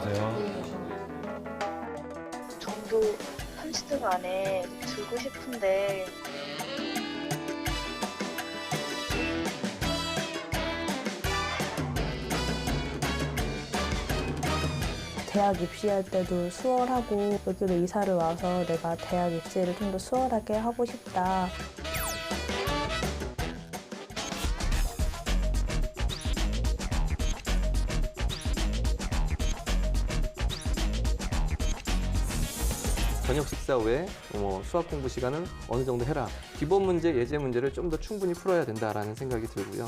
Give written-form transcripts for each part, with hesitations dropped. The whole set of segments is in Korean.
안녕하세요. 점도 30등 안에 들고 싶은데 대학 입시할 때도 수월하고 여기로 이사를 와서 내가 대학 입시를 좀 더 수월하게 하고 싶다. 저녁 식사 후에 수학 공부 시간을 어느 정도 해라. 기본 문제, 예제 문제를 좀 더 충분히 풀어야 된다라는 생각이 들고요.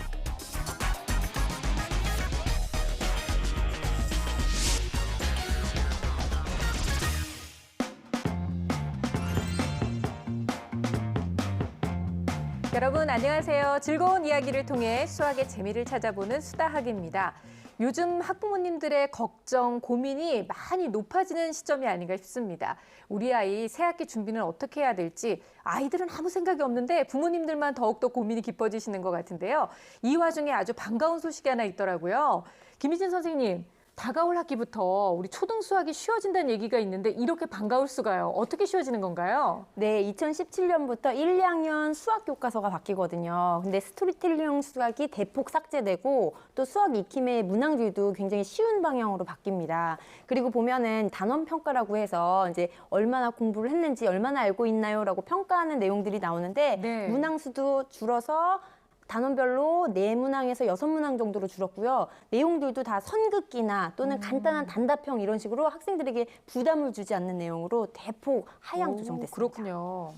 여러분 안녕하세요. 즐거운 이야기를 통해 수학의 재미를 찾아보는 수다학입니다. 요즘 학부모님들의 걱정, 고민이 많이 높아지는 시점이 아닌가 싶습니다. 우리 아이 새학기 준비는 어떻게 해야 될지 아이들은 아무 생각이 없는데 부모님들만 더욱더 고민이 깊어지시는 것 같은데요. 이 와중에 아주 반가운 소식이 하나 있더라고요. 김희진 선생님, 다가올 학기부터 우리 초등 수학이 쉬워진다는 얘기가 있는데 이렇게 반가울 수가요. 어떻게 쉬워지는 건가요? 네, 2017년부터 1, 2학년 수학 교과서가 바뀌거든요. 근데 스토리텔링 수학이 대폭 삭제되고 또 수학 익힘의 문항들도 굉장히 쉬운 방향으로 바뀝니다. 그리고 보면은 단원 평가라고 해서 이제 얼마나 공부를 했는지 얼마나 알고 있나요라고 평가하는 내용들이 나오는데 네. 문항 수도 줄어서 단원별로 4문항에서 6문항 정도로 줄었고요. 내용들도 다 선긋기나 또는 간단한 단답형 이런 식으로 학생들에게 부담을 주지 않는 내용으로 대폭 하향 조정됐습니다. 그렇군요.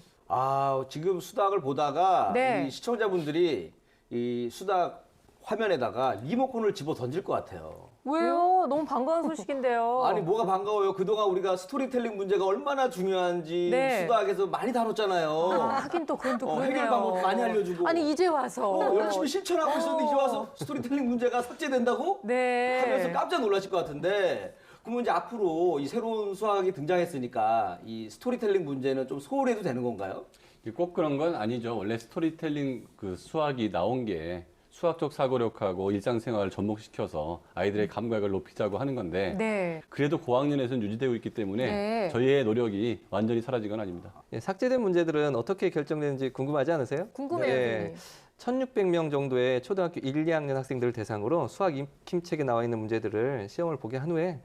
지금 수닥을 보다가 네. 우리 시청자분들이 이 수닥 화면에다가 리모컨을 집어 던질 것 같아요. 왜요? 너무 반가운 소식인데요. 아니 뭐가 반가워요. 그동안 우리가 스토리텔링 문제가 얼마나 중요한지 네. 수닥에서 많이 다뤘잖아요. 하긴 또 그건 또 그러네요. 해결 방법 많이 알려주고. 아니 이제 와서. 열심히 실천하고 있었는데 이제 와서 스토리텔링 문제가 삭제된다고? 네. 하면서 깜짝 놀라실 것 같은데 그러면 이제 앞으로 이 새로운 수학이 등장했으니까 이 스토리텔링 문제는 좀 소홀해도 되는 건가요? 꼭 그런 건 아니죠. 원래 스토리텔링 그 수학이 나온 게 수학적 사고력하고 일상생활을 접목시켜서 아이들의 감각을 높이자고 하는 건데 네. 그래도 고학년에서는 유지되고 있기 때문에 네. 저희의 노력이 완전히 사라진 건 아닙니다. 예, 삭제된 문제들은 어떻게 결정되는지 궁금하지 않으세요? 궁금해요. 네. 1,600명 정도의 초등학교 1, 2학년 학생들을 대상으로 수학 익힘책에 나와 있는 문제들을 시험을 보게 한 후에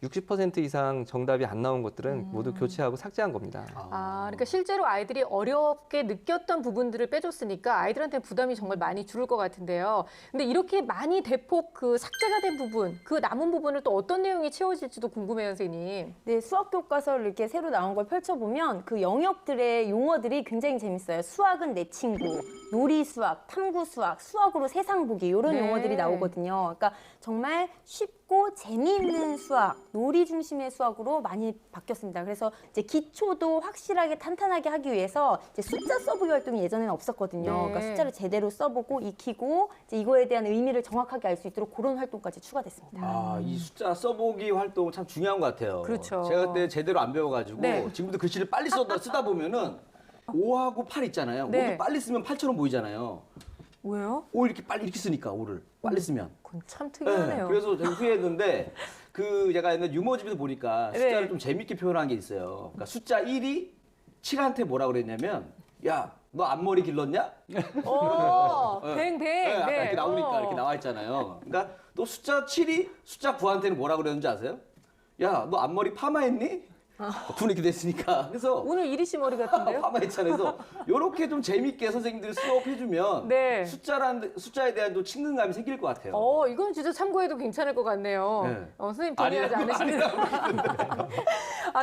60% 이상 정답이 안 나온 것들은 모두 교체하고 삭제한 겁니다. 그러니까 실제로 아이들이 어렵게 느꼈던 부분들을 빼줬으니까 아이들한테 부담이 정말 많이 줄을 것 같은데요. 근데 이렇게 많이 대폭 그 삭제가 된 부분, 그 남은 부분을 또 어떤 내용이 채워질지도 궁금해요, 선생님. 네, 수학 교과서를 이렇게 새로 나온 걸 펼쳐보면 그 영역들의 용어들이 굉장히 재밌어요. 수학은 내 친구, 놀이 수학, 탐구 수학, 수학으로 세상 보기 이런 네. 용어들이 나오거든요. 그러니까 정말 쉽고 재미있는 수학, 놀이 중심의 수학으로 많이 바뀌었습니다. 그래서 이제 기초도 확실하게 탄탄하게 하기 위해서 이제 숫자 써보기 활동이 예전에는 없었거든요. 네. 그러니까 숫자를 제대로 써보고 익히고 이제 이거에 대한 의미를 정확하게 알 수 있도록 그런 활동까지 추가됐습니다. 이 숫자 써보기 활동 참 중요한 것 같아요. 그렇죠. 제가 그때 제대로 안 배워가지고 네. 지금도 글씨를 빨리 쓰다 보면은 5하고 8 있잖아요. 네. 5도 빨리 쓰면 8처럼 보이잖아요. 왜요? 5 이렇게 빨리 이렇게 쓰니까 5를 빨리 쓰면. 그건 참 네, 특이하네요. 그래서 제가 후회했는데 제가 옛날 유머집에서 보니까 숫자를 네. 좀 재밌게 표현한 게 있어요. 그러니까 숫자 1이 7한테 뭐라 그랬냐면 야, 너 앞머리 길렀냐? 뱅뱅. 네, 아까 네. 이렇게 나오니까 이렇게 나와 있잖아요. 그러니까 또 숫자 7이 숫자 9한테는 뭐라 그랬는지 아세요? 야, 너 앞머리 파마했니? 9는 이렇게 됐으니까. 그래서 오늘 이리 씨 머리 같은데요? 파마했잖아요. 그래서 이렇게 좀 재밌게 선생님들이 수업해주면 네. 숫자에 대한 또 친근감이 생길 것 같아요. 이건 진짜 참고해도 괜찮을 것 같네요. 네. 선생님 동의하지 않으시는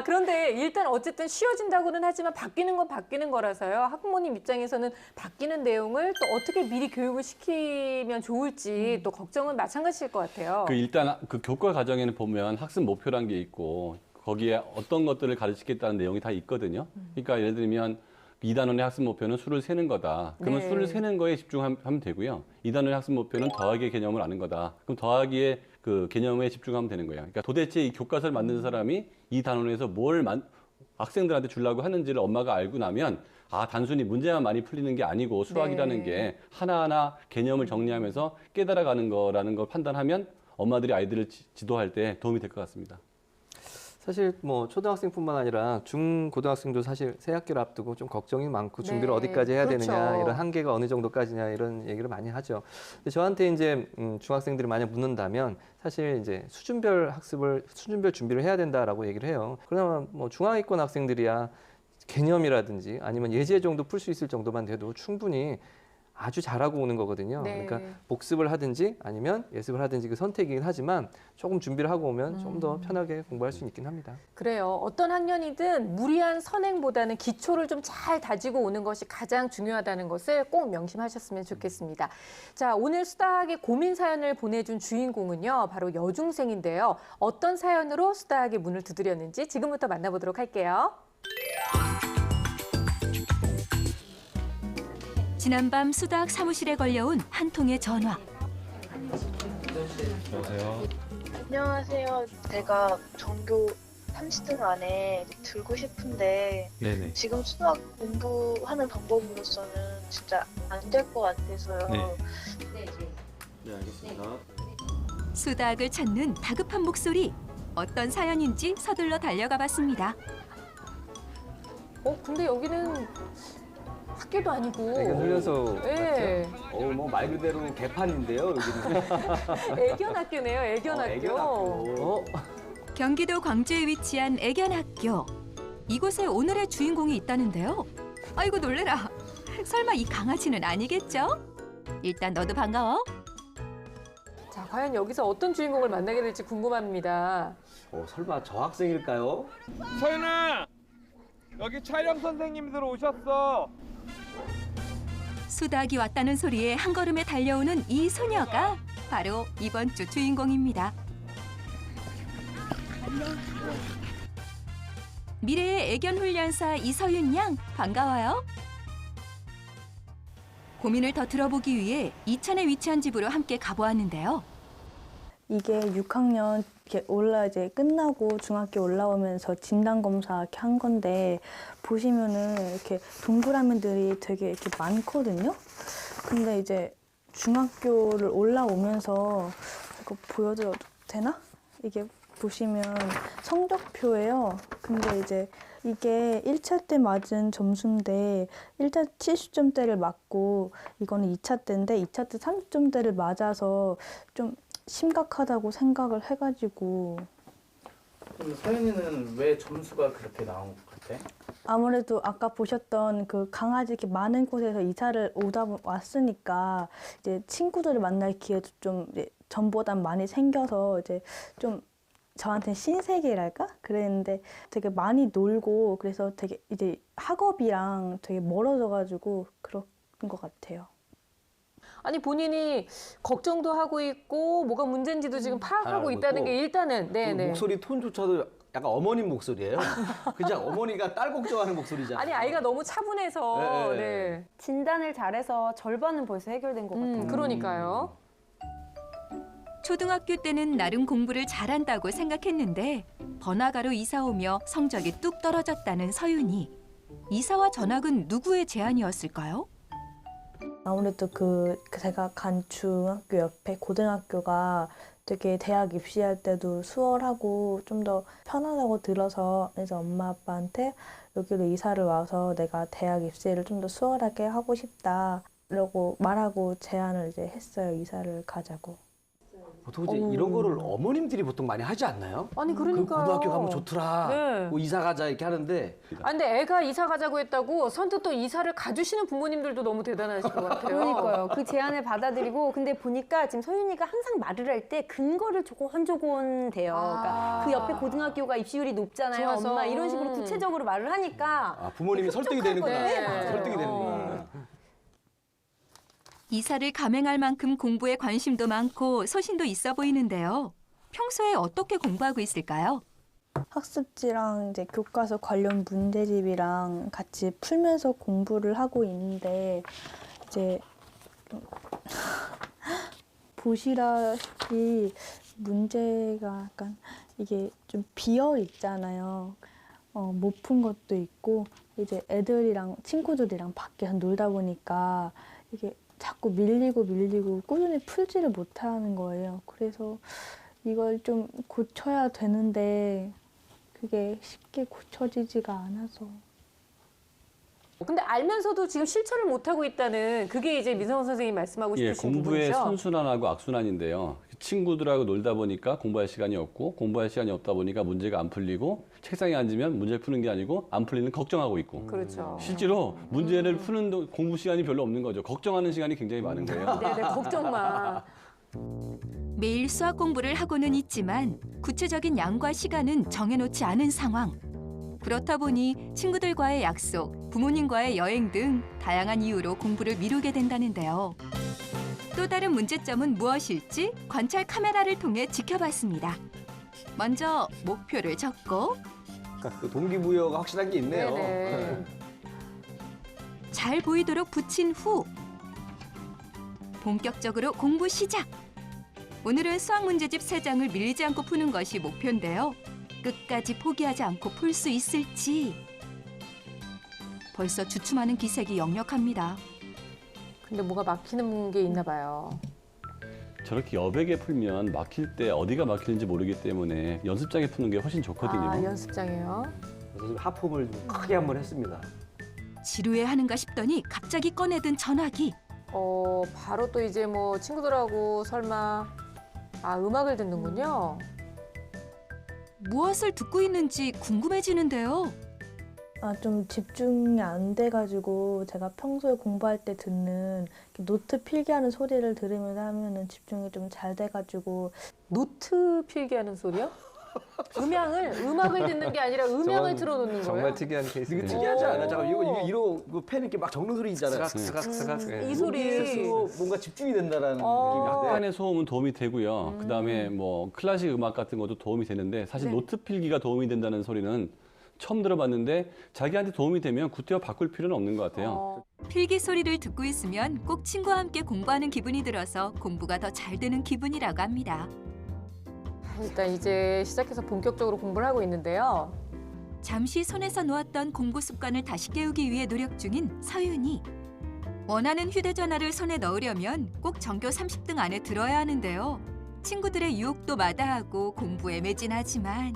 그런데 일단 어쨌든 쉬워진다고는 하지만 바뀌는 건 바뀌는 거라서요. 학부모님 입장에서는 바뀌는 내용을 또 어떻게 미리 교육을 시키면 좋을지 또 걱정은 마찬가지일 것 같아요. 일단 그 교과 과정에는 보면 학습 목표란 게 있고 거기에 어떤 것들을 가르치겠다는 내용이 다 있거든요. 그러니까 예를 들면 2단원의 학습 목표는 수를 세는 거다. 그러면 네. 수를 세는 거에 집중하면 되고요. 2단원의 학습 목표는 더하기의 개념을 아는 거다. 그럼 더하기의 그 개념에 집중하면 되는 거예요. 그러니까 도대체 이 교과서를 만든 사람이 이 단원에서 학생들한테 주려고 하는지를 엄마가 알고 나면 단순히 문제만 많이 풀리는 게 아니고 수학이라는 네. 게 하나하나 개념을 정리하면서 깨달아가는 거라는 걸 판단하면 엄마들이 아이들을 지도할 때 도움이 될 것 같습니다. 사실 뭐 초등학생뿐만 아니라 중고등학생도 사실 새 학기를 앞두고 좀 걱정이 많고 준비를 네, 어디까지 해야 그렇죠. 되느냐, 이런 한계가 어느 정도까지냐 이런 얘기를 많이 하죠. 근데 저한테 이제 중학생들이 만약 묻는다면 사실 이제 수준별 준비를 해야 된다라고 얘기를 해요. 그러나 뭐 중하위권 학생들이야 개념이라든지 아니면 예제 정도 풀 수 있을 정도만 돼도 충분히 아주 잘하고 오는 거거든요. 네. 그러니까 복습을 하든지 아니면 예습을 하든지 그 선택이긴 하지만 조금 준비를 하고 오면 좀 더 편하게 공부할 수 있긴 합니다. 그래요. 어떤 학년이든 무리한 선행보다는 기초를 좀 잘 다지고 오는 것이 가장 중요하다는 것을 꼭 명심하셨으면 좋겠습니다. 자, 오늘 수다학의 고민 사연을 보내준 주인공은요, 바로 여중생인데요. 어떤 사연으로 수다학의 문을 두드렸는지 지금부터 만나보도록 할게요. 지난밤 수다학 사무실에 걸려온 한 통의 전화. 안녕하세요. 제가 전교 30등 안에 들고 싶은데 네네. 지금 수학 공부하는 방법으로서는 진짜 안 될 것 같아서요. 네. 네, 알겠습니다. 수다학을 찾는 다급한 목소리. 어떤 사연인지 서둘러 달려가 봤습니다. 근데 여기는 학교도 아니고. 애견 훈련소 예. 뭐 말 그대로 개판인데요, 여기는. 애견 학교네요, 애견 학교. 애견 학교. 경기도 광주에 위치한 애견학교. 이곳에 오늘의 주인공이 있다는데요. 아이고 놀래라. 설마 이 강아지는 아니겠죠? 일단 너도 반가워. 자, 과연 여기서 어떤 주인공을 만나게 될지 궁금합니다. 설마 저 학생일까요? 서윤아! 여기 촬영 선생님들 오셨어. 수닭이 왔다는 소리에 한 걸음에 달려오는 이 소녀가 바로 이번 주 주인공입니다. 미래의 애견 훈련사 이서윤 양 반가워요. 고민을 더 들어보기 위해 이천에 위치한 집으로 함께 가보았는데요. 이게 6학년 이제 끝나고 중학교 올라오면서 진단 검사 이렇게 한 건데 보시면은 이렇게 동그라미들이 되게 이렇게 많거든요. 근데 이제 중학교를 올라오면서 이거 보여드려도 되나? 이게 보시면 성적표예요. 근데 이제 이게 1차 때 맞은 점수인데 1차 70점대를 맞고 이거는 2차 때인데 2차 때 30점대를 맞아서 좀 심각하다고 생각을 해가지고. 그럼 서연이는 왜 점수가 그렇게 나온 것 같아? 아무래도 아까 보셨던 그 강아지 이렇게 많은 곳에서 이사를 왔으니까 이제 친구들을 만날 기회도 좀 이제 전보다 많이 생겨서 이제 좀 저한테는 신세계랄까? 그랬는데 되게 많이 놀고 그래서 되게 이제 학업이랑 되게 멀어져가지고 그런 것 같아요. 아니 본인이 걱정도 하고 있고 뭐가 문제인지도 지금 파악하고 알고 있다는 있고. 게 일단은 그 네네. 목소리 톤조차도 약간 어머님 목소리예요. 그냥 어머니가 딸 걱정하는 목소리잖아요. 아니 아이가 너무 차분해서 네. 네. 진단을 잘해서 절반은 벌써 해결된 것 같아요. 그러니까요. 초등학교 때는 나름 공부를 잘한다고 생각했는데 번화가로 이사 오며 성적이 뚝 떨어졌다는 서윤이. 이사와 전학은 누구의 제안이었을까요? 아무래도 제가 간 중학교 옆에 고등학교가 되게 대학 입시할 때도 수월하고 좀 더 편하다고 들어서 그래서 엄마 아빠한테 여기로 이사를 와서 내가 대학 입시를 좀 더 수월하게 하고 싶다라고 말하고 제안을 이제 했어요. 이사를 가자고. 보통 이제 이런 거를 어머님들이 보통 많이 하지 않나요? 아니 그 그러니까요. 고등학교 가면 좋더라. 네. 뭐 이사 가자 이렇게 하는데 아 근데 애가 이사 가자고 했다고 선뜻 또 이사를 가주시는 부모님들도 너무 대단하실 것 같아요. 그러니까요. 그 제안을 받아들이고 근데 보니까 지금 서윤이가 항상 말을 할 때 근거를 조금 한조곤 돼요. 그러니까 그 옆에 고등학교가 입시율이 높잖아요. 좋아서. 엄마 이런 식으로 구체적으로 말을 하니까 부모님이 설득이 되는구나. 거예요. 네. 설득이 되는구나. 이사를 감행할 만큼 공부에 관심도 많고 소신도 있어 보이는데요. 평소에 어떻게 공부하고 있을까요? 학습지랑 이제 교과서 관련 문제집이랑 같이 풀면서 공부를 하고 있는데 이제 보시다시피 문제가 약간 이게 좀 비어 있잖아요. 못 푼 것도 있고 이제 애들이랑 친구들이랑 밖에서 놀다 보니까 이게 자꾸 밀리고 꾸준히 풀지를 못하는 거예요. 그래서 이걸 좀 고쳐야 되는데 그게 쉽게 고쳐지지가 않아서. 근데 알면서도 지금 실천을 못하고 있다는 그게 이제 민성원 선생님이 말씀하고 예, 싶으신 공부의 부분이죠? 선순환하고 악순환인데요. 친구들하고 놀다 보니까 공부할 시간이 없고 공부할 시간이 없다 보니까 문제가 안 풀리고 책상에 앉으면 문제를 푸는 게 아니고 안 풀리는 걱정하고 있고 그렇죠. 실제로 문제를 푸는 공부 시간이 별로 없는 거죠. 걱정하는 시간이 굉장히 많은 거예요. 네네, 걱정 마. 매일 수학 공부를 하고는 있지만 구체적인 양과 시간은 정해놓지 않은 상황. 그렇다 보니 친구들과의 약속, 부모님과의 여행 등 다양한 이유로 공부를 미루게 된다는데요. 또 다른 문제점은 무엇일지 관찰 카메라를 통해 지켜봤습니다. 먼저 목표를 적고 그 동기부여가 확실한 게 있네요. 네네. 잘 보이도록 붙인 후 본격적으로 공부 시작! 오늘은 수학 문제집 3장을 밀리지 않고 푸는 것이 목표인데요. 끝까지 포기하지 않고 풀 수 있을지 벌써 주춤하는 기색이 역력합니다. 근데 뭐가 막히는 게 있나 봐요. 저렇게 여백에 풀면 막힐 때 어디가 막히는지 모르기 때문에 연습장에 푸는 게 훨씬 좋거든요. 아, 연습장이에요? 그래서 지금 하품을 좀 크게 한번 했습니다. 지루해하는가 싶더니 갑자기 꺼내든 전화기. 바로 또 이제 뭐 친구들하고 설마 음악을 듣는군요. 무엇을 듣고 있는지 궁금해지는데요. 좀 집중이 안 돼가지고 제가 평소에 공부할 때 듣는 이렇게 노트 필기하는 소리를 들으면서 하면은 집중이 좀 잘 돼가지고. 노트 필기하는 소리요? 음악을 듣는 게 아니라 음향을 틀어놓는 거예요? 정말 특이한 이게 케이스네요. 특이하지 않아? 잠깐 이거 펜 이렇게 막 적는 소리 있잖아요. 스각스각. 이 소리. 여기에서 뭔가 집중이 된다라는 느낌인데. 약간의 소음은 도움이 되고요. 그다음에 뭐 클래식 음악 같은 것도 도움이 되는데 사실 네. 노트 필기가 도움이 된다는 소리는 처음 들어봤는데 자기한테 도움이 되면 구태여 바꿀 필요는 없는 것 같아요. 필기 소리를 듣고 있으면 꼭 친구와 함께 공부하는 기분이 들어서 공부가 더 잘 되는 기분이라고 합니다. 일단 이제 시작해서 본격적으로 공부를 하고 있는데요. 잠시 손에서 놓았던 공부 습관을 다시 깨우기 위해 노력 중인 서윤이. 원하는 휴대전화를 손에 넣으려면 꼭 전교 30등 안에 들어야 하는데요. 친구들의 유혹도 마다하고 공부에 매진하지만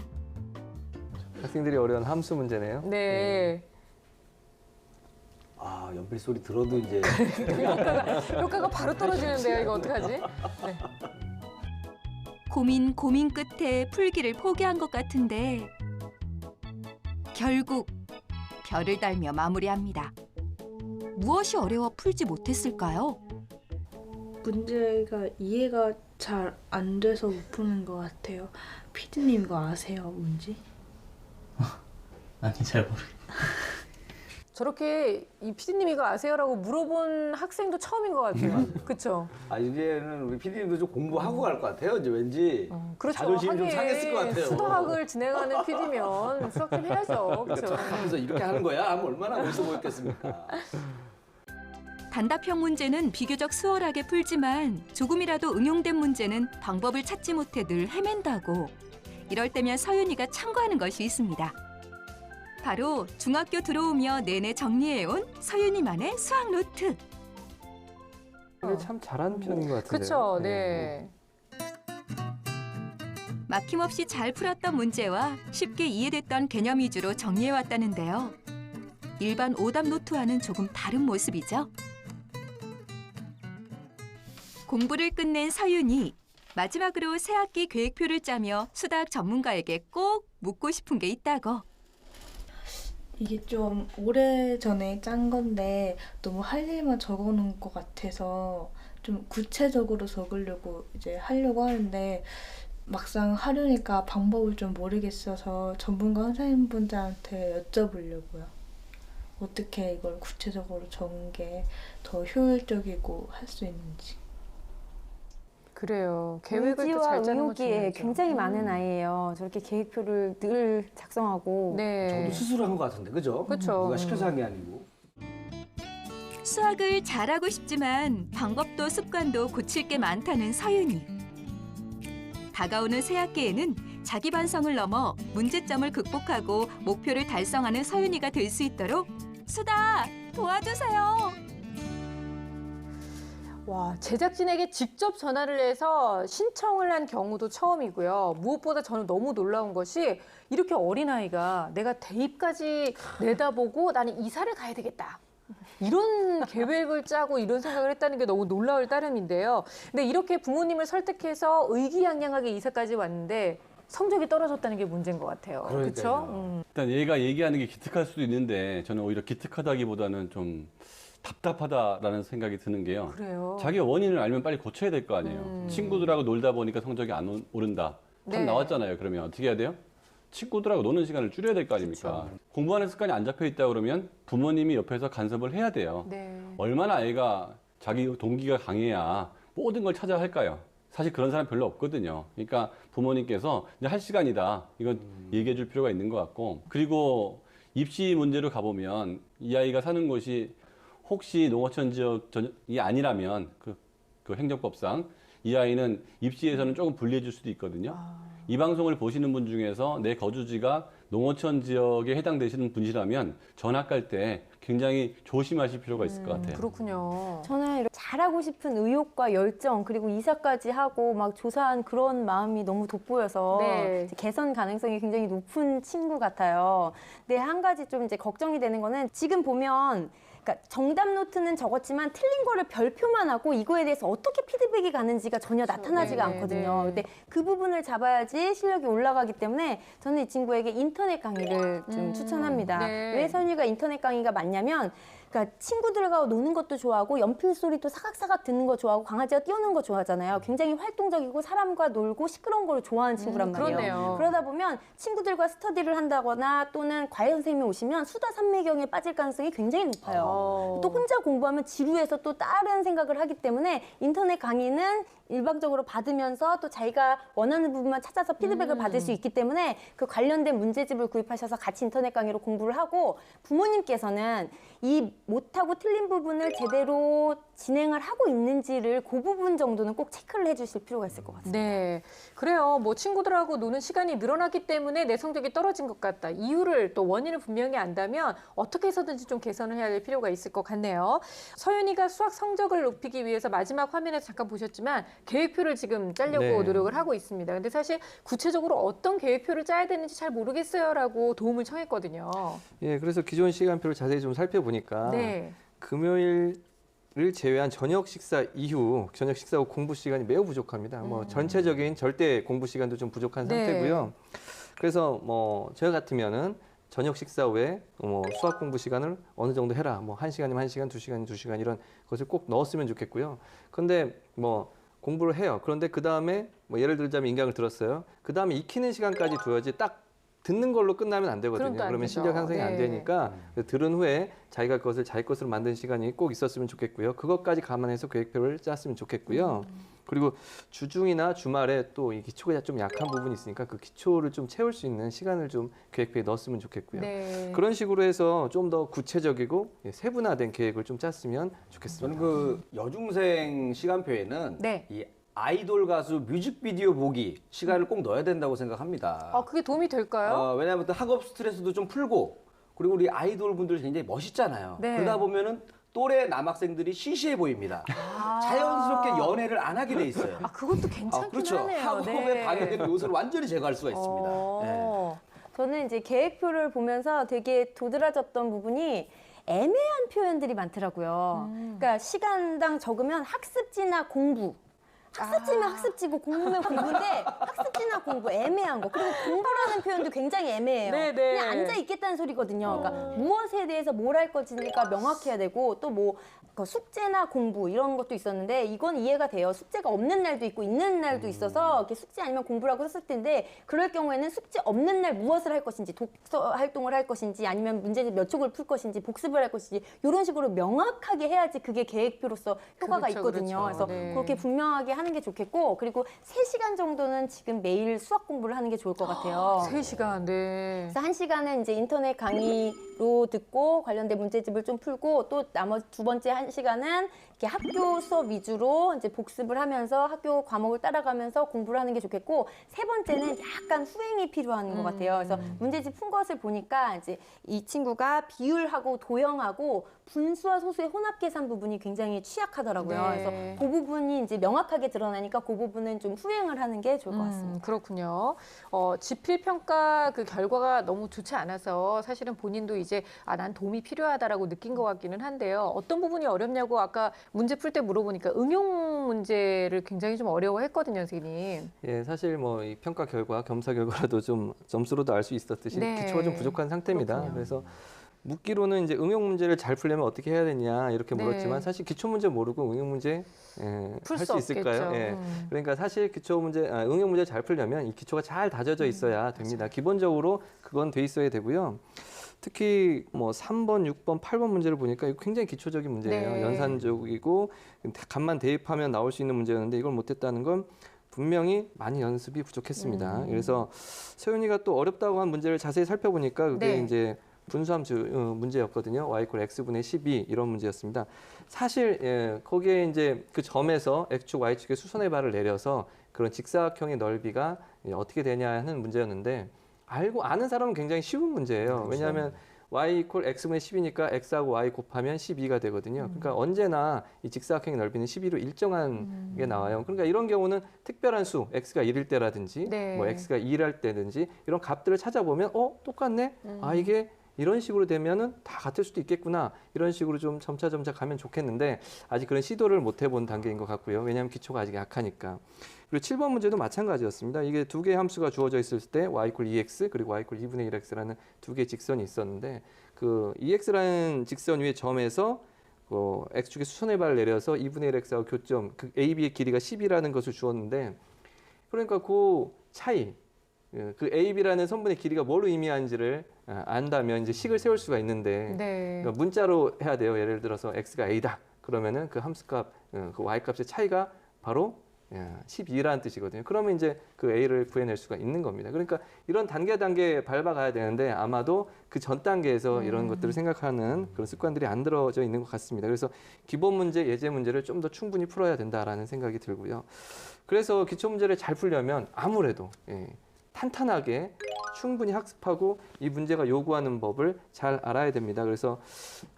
학생들이 어려운 함수 문제네요. 네. 연필 소리 들어도 이제 효과가 바로 떨어지는데요. 이거 어떡하지? 네. 고민 끝에 풀기를 포기한 것 같은데 결국 별을 달며 마무리합니다. 무엇이 어려워 풀지 못했을까요? 문제가 이해가 잘 안 돼서 못 푸는 것 같아요. 피디님 이거 아세요, 뭔지? 아니 잘 모르겠어요. 저렇게 이 PD님 이거 아세요라고 물어본 학생도 처음인 것 같아요. 그렇죠? 이제는 우리 PD님도 좀 공부하고 갈 것 같아요. 이제 왠지 그렇죠. 자존심이 좀 하긴 상했을 것 같아요. 수도학을 진행하는 PD면 수학 좀 해야죠. 그렇죠? 하면서 이렇게 하는 거야? 하면 얼마나 멋있어 보였겠습니까? 단답형 문제는 비교적 수월하게 풀지만 조금이라도 응용된 문제는 방법을 찾지 못해 늘 헤맨다고. 이럴 때면 서윤이가 참고하는 것이 있습니다. 바로 중학교 들어오며 내내 정리해온 서윤이만의 수학 노트. 이게 참 잘하는 편인 것 같은데요. 그렇죠. 네. 막힘없이 잘 풀었던 문제와 쉽게 이해됐던 개념 위주로 정리해왔다는데요. 일반 오답 노트와는 조금 다른 모습이죠. 공부를 끝낸 서윤이 마지막으로 새학기 계획표를 짜며 수다학 전문가에게 꼭 묻고 싶은 게 있다고. 이게 좀 오래전에 짠 건데 너무 할 일만 적어놓은 것 같아서 좀 구체적으로 적으려고 이제 하려고 하는데 막상 하려니까 방법을 좀 모르겠어서 전문가 선생님분들한테 여쭤보려고요. 어떻게 이걸 구체적으로 적은 게 더 효율적이고 할 수 있는지. 그래요. 계획을 또 의지와 잘 짜는 건 의욕이 중요하죠. 굉장히 많은 아이예요. 저렇게 계획표를 늘 작성하고. 네. 저도 스스로 한 것 같은데, 그죠? 그쵸. 누가 시켜서 한 게 아니고. 수학을 잘하고 싶지만 방법도 습관도 고칠 게 많다는 서윤이. 다가오는 새학기에는 자기 반성을 넘어 문제점을 극복하고 목표를 달성하는 서윤이가 될 수 있도록 수다 도와주세요. 와, 제작진에게 직접 전화를 해서 신청을 한 경우도 처음이고요. 무엇보다 저는 너무 놀라운 것이 이렇게 어린아이가 내가 대입까지 내다보고 나는 이사를 가야 되겠다. 이런 계획을 짜고 이런 생각을 했다는 게 너무 놀라울 따름인데요. 근데 이렇게 부모님을 설득해서 의기양양하게 이사까지 왔는데 성적이 떨어졌다는 게 문제인 것 같아요. 그렇죠? 일단 얘가 얘기하는 게 기특할 수도 있는데 저는 오히려 기특하다기보다는 좀 답답하다라는 생각이 드는 게요. 그래요. 자기 원인을 알면 빨리 고쳐야 될 거 아니에요. 친구들하고 놀다 보니까 성적이 안 오른다. 답 네. 나왔잖아요. 그러면 어떻게 해야 돼요? 친구들하고 노는 시간을 줄여야 될 거 아닙니까? 공부하는 습관이 안 잡혀 있다 그러면 부모님이 옆에서 간섭을 해야 돼요. 네. 얼마나 아이가 자기 동기가 강해야 모든 걸 찾아 할까요? 사실 그런 사람 별로 없거든요. 그러니까 부모님께서 이제 할 시간이다. 이건 얘기해 줄 필요가 있는 것 같고. 그리고 입시 문제로 가보면 이 아이가 사는 곳이 혹시 농어촌 지역이 아니라면 그 행정법상 이 아이는 입시에서는 조금 불리해 줄 수도 있거든요. 이 방송을 보시는 분 중에서 내 거주지가 농어촌 지역에 해당되시는 분이라면 전학 갈 때 굉장히 조심하실 필요가 있을 것 같아요. 그렇군요. 저는 이렇게 잘하고 싶은 의욕과 열정 그리고 이사까지 하고 막 조사한 그런 마음이 너무 돋보여서 네. 개선 가능성이 굉장히 높은 친구 같아요. 근데 한 가지 좀 이제 걱정이 되는 거는 지금 보면 그러니까 정답 노트는 적었지만 틀린 거를 별표만 하고 이거에 대해서 어떻게 피드백이 가는지가 전혀 나타나지가 네, 않거든요. 네. 근데 그 부분을 잡아야지 실력이 올라가기 때문에 저는 이 친구에게 인터넷 강의를 좀 추천합니다. 네. 왜 선유가 인터넷 강의가 맞냐면 그러니까 친구들과 노는 것도 좋아하고 연필 소리도 사각사각 듣는 거 좋아하고 강아지가 뛰어노는 거 좋아하잖아요. 굉장히 활동적이고 사람과 놀고 시끄러운 걸 좋아하는 친구란 말이에요. 그렇네요. 그러다 보면 친구들과 스터디를 한다거나 또는 과외 선생님이 오시면 수다 삼매경에 빠질 가능성이 굉장히 높아요. 또 혼자 공부하면 지루해서 또 다른 생각을 하기 때문에 인터넷 강의는 일방적으로 받으면서 또 자기가 원하는 부분만 찾아서 피드백을 받을 수 있기 때문에 그 관련된 문제집을 구입하셔서 같이 인터넷 강의로 공부를 하고 부모님께서는 이 못하고 틀린 부분을 제대로 진행을 하고 있는지를 그 부분 정도는 꼭 체크를 해주실 필요가 있을 것 같습니다. 네, 그래요. 뭐 친구들하고 노는 시간이 늘어났기 때문에 내 성적이 떨어진 것 같다. 이유를 또 원인을 분명히 안다면 어떻게 해서든지 좀 개선을 해야 될 필요가 있을 것 같네요. 서윤이가 수학 성적을 높이기 위해서 마지막 화면에서 잠깐 보셨지만 계획표를 지금 짜려고 네. 노력을 하고 있습니다. 근데 사실 구체적으로 어떤 계획표를 짜야 되는지 잘 모르겠어요라고 도움을 청했거든요. 예, 그래서 기존 시간표를 자세히 좀 살펴보니까 네. 금요일을 제외한 저녁 식사 이후 저녁 식사 후 공부 시간이 매우 부족합니다. 뭐 전체적인 절대 공부 시간도 좀 부족한 네. 상태고요. 그래서 뭐 저 같으면은 저녁 식사 후에 뭐 수학 공부 시간을 어느 정도 해라. 뭐 1시간이면 1시간, 2시간이면 2시간 이런 것을 꼭 넣었으면 좋겠고요. 근데 뭐 공부를 해요. 그런데 그 다음에 뭐 예를 들자면 인강을 들었어요. 그 다음에 익히는 시간까지 둬야지 딱 듣는 걸로 끝나면 안 되거든요. 그럼 또 안 그러면 되죠. 실력 향상이 안 네. 되니까 들은 후에 자기가 그것을 자기 것으로 만드는 시간이 꼭 있었으면 좋겠고요. 그것까지 감안해서 계획표를 짰으면 좋겠고요. 그리고 주중이나 주말에 또 이 기초가 좀 약한 부분이 있으니까 그 기초를 좀 채울 수 있는 시간을 좀 계획표에 넣었으면 좋겠고요. 네. 그런 식으로 해서 좀 더 구체적이고 세분화된 계획을 좀 짰으면 좋겠습니다. 저는 그 여중생 시간표에는 네. 이 아이돌 가수 뮤직비디오 보기 시간을 꼭 넣어야 된다고 생각합니다. 아, 그게 도움이 될까요? 왜냐하면 또 학업 스트레스도 좀 풀고 그리고 우리 아이돌 분들 굉장히 멋있잖아요. 네. 그러다 보면은 또래 남학생들이 시시해 보입니다. 자연스럽게 연애를 안 하게 돼 있어요. 아, 그것도 괜찮긴 그렇죠. 하네요. 학업에 방해되는 요소를 완전히 제거할 수가 있습니다. 네. 저는 이제 계획표를 보면서 되게 도드라졌던 부분이 애매한 표현들이 많더라고요. 그러니까 시간당 적으면 학습지나 공부. 학습지면 학습지고 공부면 공부인데 학습지나 공부 애매한 거. 그리고 공부라는 표현도 굉장히 애매해요. 네, 네. 그냥 앉아 있겠다는 소리거든요. 그러니까 무엇에 대해서 뭘 할 것인지가 명확해야 되고 또 뭐 숙제나 공부 이런 것도 있었는데 이건 이해가 돼요. 숙제가 없는 날도 있고 있는 날도 있어서 이렇게 숙제 아니면 공부라고 했을 텐데 그럴 경우에는 숙제 없는 날 무엇을 할 것인지 독서 활동을 할 것인지 아니면 문제집 몇 쪽을 풀 것인지 복습을 할 것인지 이런 식으로 명확하게 해야지 그게 계획표로서 효과가 그렇죠, 있거든요. 그렇죠. 그래서 네. 그렇게 분명하게 하는 게 좋겠고 그리고 3시간 정도는 지금 매일 수학 공부를 하는 게 좋을 것 같아요. 3시간, 네. 그래서 1시간은 이제 인터넷 강의로 듣고 관련된 문제집을 좀 풀고 또 나머지 2번째 1시간은 이렇게 학교 수업 위주로 이제 복습을 하면서 학교 과목을 따라가면서 공부를 하는 게 좋겠고, 세 번째는 약간 후행이 필요한 것 같아요. 그래서 문제집 푼 것을 보니까 이제 이 친구가 비율하고 도형하고 분수와 소수의 혼합 계산 부분이 굉장히 취약하더라고요. 네. 그래서 그 부분이 이제 명확하게 드러나니까 그 부분은 좀 후행을 하는 게 좋을 것 같습니다. 그렇군요. 지필평가 그 결과가 너무 좋지 않아서 사실은 본인도 이제 난 도움이 필요하다라고 느낀 것 같기는 한데요. 어떤 부분이 어렵냐고 아까 문제 풀 때 물어보니까 응용 문제를 굉장히 좀 어려워했거든요, 선생님. 예, 사실 뭐 이 평가 결과, 겸사 결과라도 좀 점수로도 알 수 있었듯이 네. 기초가 좀 부족한 상태입니다. 그렇군요. 그래서 묻기로는 이제 응용 문제를 잘 풀려면 어떻게 해야 되냐 이렇게 네. 물었지만 사실 기초 문제 모르고 응용 문제 풀 할 수 수 있을까요? 없겠죠. 예. 그러니까 사실 응용 문제 잘 풀려면 이 기초가 잘 다져져 있어야 됩니다. 기본적으로 그건 돼 있어야 되고요. 특히 뭐 3번, 6번, 8번 문제를 보니까 이거 굉장히 기초적인 문제예요. 네. 연산적이고 값만 대입하면 나올 수 있는 문제였는데 이걸 못했다는 건 분명히 많이 연습이 부족했습니다. 그래서 세윤이가 또 어렵다고 한 문제를 자세히 살펴보니까 그게 네. 이제 분수함수 문제였거든요. y = x분의 12 이런 문제였습니다. 사실 거기에 이제 그 점에서 x축, y축의 수선의 발을 내려서 그런 직사각형의 넓이가 어떻게 되냐 하는 문제였는데 아는 사람은 굉장히 쉬운 문제예요. 왜냐하면 y = x분의 10이니까 x하고 y 곱하면 12가 되거든요. 그러니까 언제나 이 직사각형의 넓이는 12로 일정한 게 나와요. 그러니까 이런 경우는 특별한 수, x가 1일 때라든지 네. 뭐 x가 2일 때든지 이런 값들을 찾아보면 똑같네? 이게 이런 식으로 되면은 다 같을 수도 있겠구나. 이런 식으로 좀 점차 가면 좋겠는데 아직 그런 시도를 못 해본 단계인 것 같고요. 왜냐하면 기초가 아직 약하니까. 그리고 7번 문제도 마찬가지였습니다. 이게 두 개의 함수가 주어져 있을 때 y = 2x 그리고 y = 2분의 1x라는 두 개의 직선이 있었는데 그 2x라는 직선 위의 점에서 x축의 수선의 발을 내려서 2분의 1x하고 교점, 그 AB의 길이가 10이라는 것을 주었는데 그러니까 그 차이, 그 AB라는 선분의 길이가 뭘 의미하는지를 안다면 이제 식을 세울 수가 있는데 네. 그러니까 문자로 해야 돼요. 예를 들어서 x가 a다. 그러면은 그 함수값, 그 y값의 차이가 바로 12라는 뜻이거든요. 그러면 이제 그 a를 구해낼 수가 있는 겁니다. 그러니까 이런 단계 밟아가야 되는데 아마도 그 전 단계에서 이런 것들을 생각하는 그런 습관들이 안 들어져 있는 것 같습니다. 그래서 기본 문제, 예제 문제를 좀 더 충분히 풀어야 된다라는 생각이 들고요. 그래서 기초 문제를 잘 풀려면 아무래도 탄탄하게 충분히 학습하고 이 문제가 요구하는 법을 잘 알아야 됩니다. 그래서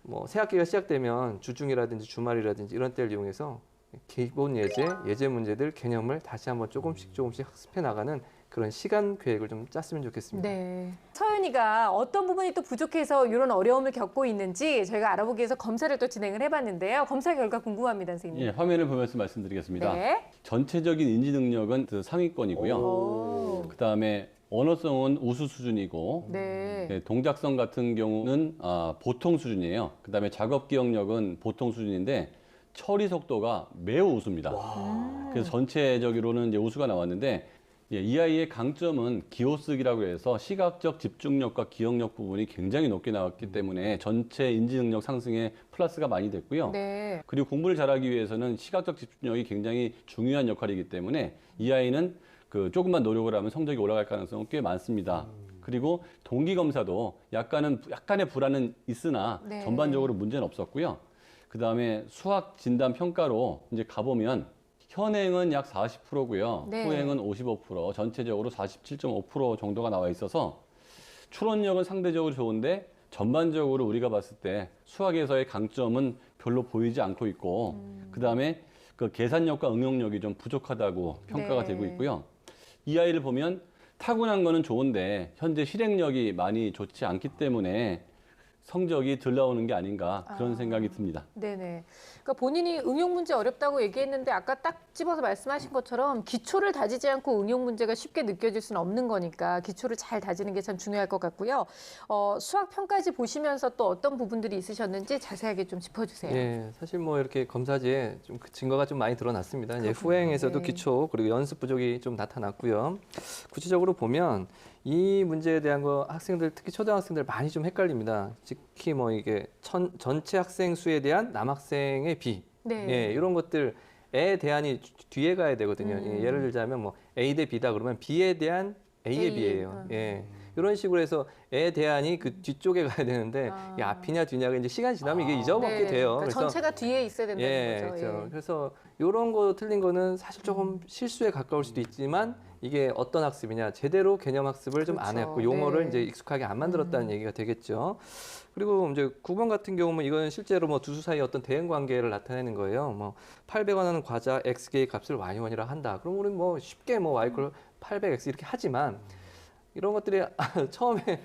뭐 새 학기가 시작되면 주중이라든지 주말이라든지 이런 때를 이용해서 기본 예제 문제들 개념을 다시 한번 조금씩 학습해 나가는 그런 시간 계획을 좀 짰으면 좋겠습니다. 네. 서윤이가 어떤 부분이 또 부족해서 이런 어려움을 겪고 있는지 저희가 알아보기 위해서 검사를 또 진행을 해봤는데요. 검사 결과 궁금합니다, 선생님. 예, 화면을 보면서 말씀드리겠습니다. 네. 전체적인 인지 능력은 상위권이고요. 오. 그다음에 언어성은 우수 수준이고 네. 동작성 같은 경우는 보통 수준이에요. 그다음에 작업 기억력은 보통 수준인데 처리 속도가 매우 우수입니다. 그래서 전체적으로는 이제 우수가 나왔는데 이 아이의 강점은 기호쓰기라고 해서 시각적 집중력과 기억력 부분이 굉장히 높게 나왔기 때문에 전체 인지 능력 상승에 플러스가 많이 됐고요. 네. 그리고 공부를 잘하기 위해서는 시각적 집중력이 굉장히 중요한 역할이기 때문에 이 아이는 조금만 노력을 하면 성적이 올라갈 가능성은 꽤 많습니다. 그리고 동기 검사도 약간의 불안은 있으나 네. 전반적으로 문제는 없었고요. 그다음에 수학 진단 평가로 이제 가보면 현행은 약 40%고요. 네. 후행은 55%, 전체적으로 47.5% 정도가 나와 있어서 추론력은 상대적으로 좋은데 전반적으로 우리가 봤을 때 수학에서의 강점은 별로 보이지 않고 있고 그다음에 그 계산력과 응용력이 좀 부족하다고 평가가 네. 되고 있고요. 이 아이를 보면 타고난 거는 좋은데 현재 실행력이 많이 좋지 않기 때문에 성적이 덜 나오는 게 아닌가 그런 생각이 듭니다. 네네. 그러니까 본인이 응용 문제 어렵다고 얘기했는데 아까 딱 집어서 말씀하신 것처럼 기초를 다지지 않고 응용 문제가 쉽게 느껴질 수는 없는 거니까 기초를 잘 다지는 게 참 중요할 것 같고요. 수학 평가지 보시면서 또 어떤 부분들이 있으셨는지 자세하게 좀 짚어주세요. 예, 사실 뭐 이렇게 검사지에 좀 증거가 좀 많이 드러났습니다. 이제 후행에서도 네. 기초 그리고 연습 부족이 좀 나타났고요. 구체적으로 보면 이 문제에 대한 거 학생들 특히 초등학생들 많이 좀 헷갈립니다. 특히 뭐 이게 전체 학생 수에 대한 남학생의 비, 네. 예, 이런 것들에 대한이 뒤에 가야 되거든요. 예, 예를 들자면 뭐 A 대 B다 그러면 B에 대한 A의 A, B예요. 예. 이런 식으로 해서 애 대안이 그 뒤쪽에 가야 되는데 이게 앞이냐 뒤냐가 이제 시간 지나면 이게 잊어먹게 돼요. 그러니까 전체가 뒤에 있어야 된다는 거죠. 그렇죠. 그래서 이런 거 틀린 거는 사실 조금 실수에 가까울 수도 있지만 이게 어떤 학습이냐 제대로 개념 학습을 좀 안 그렇죠. 했고 용어를 네. 이제 익숙하게 안 만들었다는 얘기가 되겠죠. 그리고 이제 9번 같은 경우는 이건 실제로 뭐 두 수 사이의 어떤 대응 관계를 나타내는 거예요. 뭐 800원 하는 과자 x개의 값을 y1이라 한다. 그럼 우리는 뭐 쉽게 뭐 y = 800x 이렇게 하지만 이런 것들이 처음에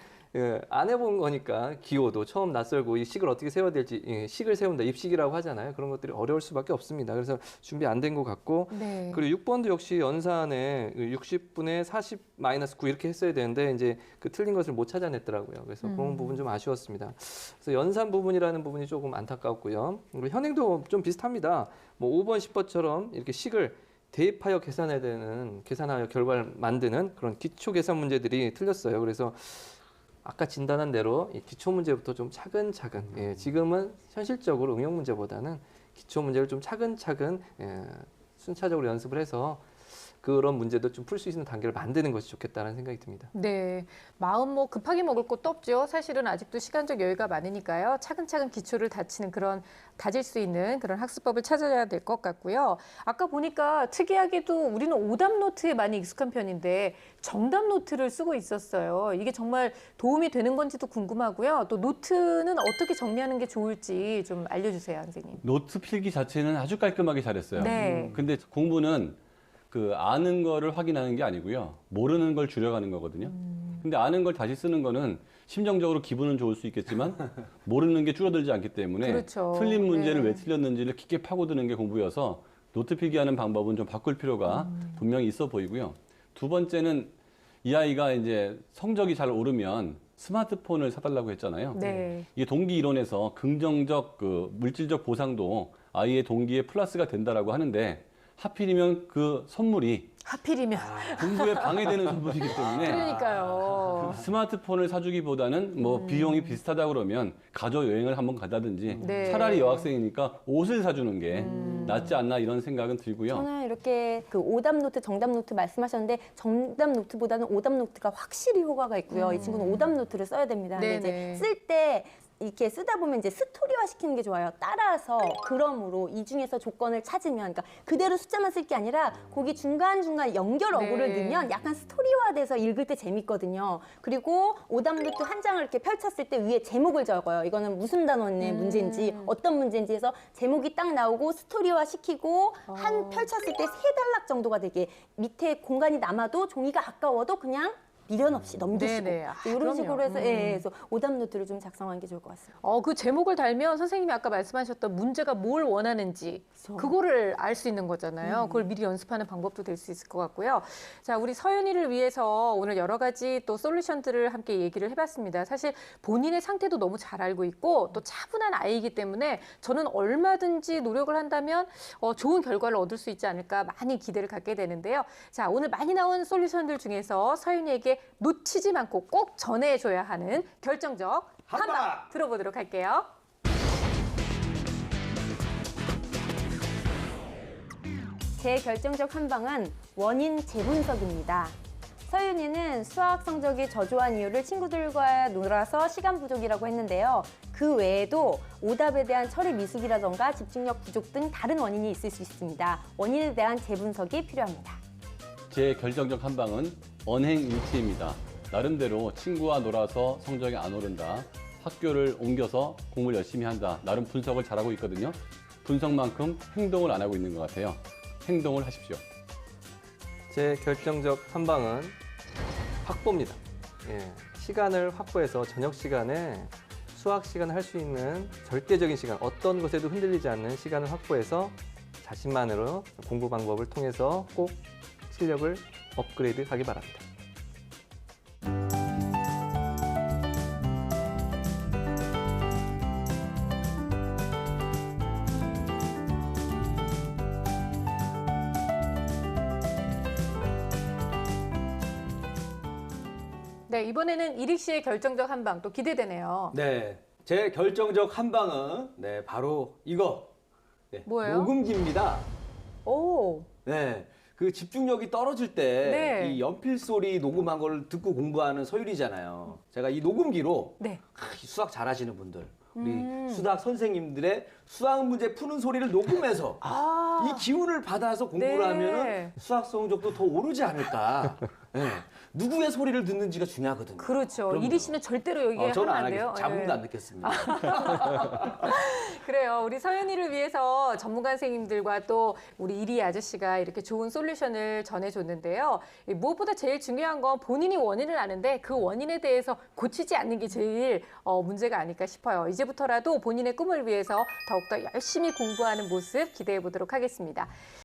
안 해본 거니까 기호도 처음 낯설고 이 식을 어떻게 세워야 될지 식을 세운다 입식이라고 하잖아요. 그런 것들이 어려울 수밖에 없습니다. 그래서 준비 안 된 것 같고 네. 그리고 6번도 역시 연산에 60분의 40-9 이렇게 했어야 되는데 이제 그 틀린 것을 못 찾아냈더라고요. 그래서 그런 부분 좀 아쉬웠습니다. 그래서 연산 부분이라는 부분이 조금 안타깝고요. 그리고 현행도 좀 비슷합니다. 뭐 5번, 10번처럼 이렇게 식을 대입하여 계산하여 결과를 만드는 그런 기초 계산 문제들이 틀렸어요. 그래서 아까 진단한 대로 이 기초 문제부터 좀 차근차근 지금은 현실적으로 응용 문제보다는 기초 문제를 좀 차근차근 순차적으로 연습을 해서 그런 문제도 좀 풀 수 있는 단계를 만드는 것이 좋겠다는 생각이 듭니다. 네, 마음 뭐 급하게 먹을 것도 없죠. 사실은 아직도 시간적 여유가 많으니까요. 차근차근 기초를 다질 수 있는 그런 학습법을 찾아야 될 것 같고요. 아까 보니까 특이하게도 우리는 오답 노트에 많이 익숙한 편인데 정답 노트를 쓰고 있었어요. 이게 정말 도움이 되는 건지도 궁금하고요. 또 노트는 어떻게 정리하는 게 좋을지 좀 알려주세요, 선생님. 노트 필기 자체는 아주 깔끔하게 잘했어요. 네. 근데 공부는 그 아는 거를 확인하는 게 아니고요. 모르는 걸 줄여가는 거거든요. 근데 아는 걸 다시 쓰는 거는 심정적으로 기분은 좋을 수 있겠지만 모르는 게 줄어들지 않기 때문에 그렇죠. 틀린 문제를 네. 왜 틀렸는지를 깊게 파고드는 게 공부여서 노트 필기하는 방법은 좀 바꿀 필요가 분명히 있어 보이고요. 두 번째는 이 아이가 이제 성적이 잘 오르면 스마트폰을 사달라고 했잖아요. 네. 이게 동기 이론에서 긍정적 그 물질적 보상도 아이의 동기에 플러스가 된다라고 하는데 하필이면 그 선물이 하필이면. 공부에 방해되는 선물이기 때문에 그러니까요. 스마트폰을 사주기보다는 뭐 비용이 비슷하다 그러면 가족 여행을 한번 가다든지 네. 차라리 여학생이니까 옷을 사주는 게 낫지 않나 이런 생각은 들고요. 저는 이렇게 그 오답 노트, 정답 노트 말씀하셨는데 정답 노트보다는 오답 노트가 확실히 효과가 있고요. 이 친구는 오답 노트를 써야 됩니다. 근데 네네. 이제 쓸 때 이렇게 쓰다 보면 이제 스토리화 시키는 게 좋아요. 따라서 그러므로 이 중에서 조건을 찾으면 그러니까 그대로 숫자만 쓸 게 아니라 거기 중간중간 연결 어구를 네. 넣으면 약간 스토리화돼서 읽을 때 재밌거든요. 그리고 오답 노트 한 장을 이렇게 펼쳤을 때 위에 제목을 적어요. 이거는 무슨 단원의 문제인지 어떤 문제인지 해서 제목이 딱 나오고 스토리화 시키고 한 펼쳤을 때 3단락 정도가 되게 밑에 공간이 남아도 종이가 아까워도 그냥 미련 없이 넘기시고 네네. 아, 이런 그럼요. 식으로 해서 그래서 오답 노트를 좀 작성하는 게 좋을 것 같습니다. 그 제목을 달면 선생님이 아까 말씀하셨던 문제가 뭘 원하는지 그렇죠. 그거를 알 수 있는 거잖아요. 그걸 미리 연습하는 방법도 될 수 있을 것 같고요. 자, 우리 서윤이를 위해서 오늘 여러 가지 또 솔루션들을 함께 얘기를 해봤습니다. 사실 본인의 상태도 너무 잘 알고 있고 또 차분한 아이이기 때문에 저는 얼마든지 노력을 한다면 좋은 결과를 얻을 수 있지 않을까 많이 기대를 갖게 되는데요. 자, 오늘 많이 나온 솔루션들 중에서 서윤이에게 놓치지 않고 꼭 전해줘야 하는 결정적 한방 들어보도록 할게요. 제 결정적 한방은 원인 재분석입니다. 서윤이는 수학 성적이 저조한 이유를 친구들과 놀아서 시간 부족이라고 했는데요. 그 외에도 오답에 대한 처리 미숙이라던가 집중력 부족 등 다른 원인이 있을 수 있습니다. 원인에 대한 재분석이 필요합니다. 제 결정적 한방은 언행일치입니다. 나름대로 친구와 놀아서 성적이 안 오른다. 학교를 옮겨서 공부를 열심히 한다. 나름 분석을 잘하고 있거든요. 분석만큼 행동을 안 하고 있는 것 같아요. 행동을 하십시오. 제 결정적 한방은 확보입니다. 시간을 확보해서 저녁 시간에 수학 시간을 할 수 있는 절대적인 시간, 어떤 것에도 흔들리지 않는 시간을 확보해서 자신만으로 공부 방법을 통해서 꼭 실력을 업그레이드 하기 바랍니다. 네, 이번에는 이릭 씨의 결정적 한방 또 기대되네요. 네, 제 결정적 한방은 바로 이거. 뭐예요? 녹음기입니다. 오, 네, 그 집중력이 떨어질 때 네. 이 연필 소리 녹음한 걸 듣고 공부하는 서율이잖아요. 제가 이 녹음기로 네. 이 수학 잘하시는 분들, 우리 수학 선생님들의 수학 문제 푸는 소리를 녹음해서 이 기운을 받아서 공부를 네. 하면 수학 성적도 더 오르지 않을까. 네. 누구의 소리를 듣는지가 중요하거든요. 그렇죠. 그럼요. 이리 씨는 절대로 여기에 저는 하면 안 안 돼요. 하겠습니다. 잡음도 예. 안 듣겠습니다. 그래요. 우리 서윤이를 위해서 전문가 선생님들과 또 우리 이리 아저씨가 이렇게 좋은 솔루션을 전해줬는데요. 무엇보다 제일 중요한 건 본인이 원인을 아는데 그 원인에 대해서 고치지 않는 게 제일 문제가 아닐까 싶어요. 이제부터라도 본인의 꿈을 위해서 더욱더 열심히 공부하는 모습 기대해 보도록 하겠습니다.